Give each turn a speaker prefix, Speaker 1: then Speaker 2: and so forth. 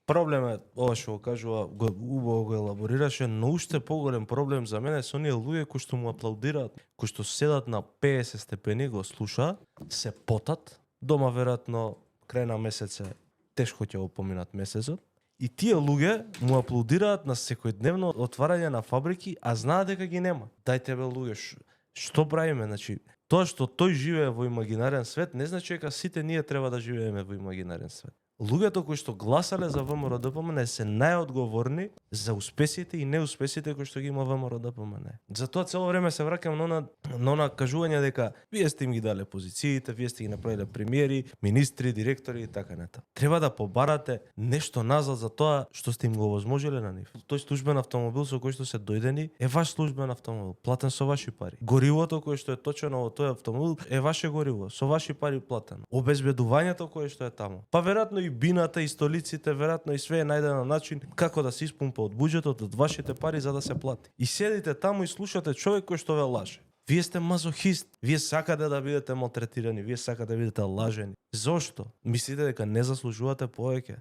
Speaker 1: проблем е ова што го кажува, убаво го елаборираше, но уште поголем проблем за мене со оние луѓе кои што му аплаудираат, кои што седат на 50 степени, го слушаат, се потат, дома веројатно крај на месец е тешко ќе го поминат месецот. И тие луѓе му аплаудираат на секојдневно отварање на фабрики, а знаат дека ги нема. Дајте бе луѓе, што правиме? Значи, тоа што тој живее во имагинарен свет, не значи дека сите ние треба да живееме во имагинарен свет. Луѓето кои што гласале за ВМРО-ДПМН се најодговорни за успесите и неуспесите кои што ги има ВМРО-ДПМН. Затоа цело време се враќам на она кажување дека вие сте им ги дале позициите, вие сте ги направиле премиери, министри, директори и така натаму. Треба да побарате нешто назад за тоа што сте им го овозможиле на нив. Тој службен автомобил со кој што се дојдени е ваш службен автомобил, платен со ваши пари. Горивото кое што е точено во тој автомобил е ваше гориво, со ваши пари платено. Обезбедувањето кое што е таму. Па веројатно и бината и столиците, веројатно и све е најдено начин како да се испумпа од буџетот, од вашите пари за да се плати. И седите таму и слушате човек кој што ве лаже. Вие сте мазохист, вие сакате да бидете малтретирани, вие сакате да бидете лажени. Зошто? Мислите дека не заслужувате повеќе?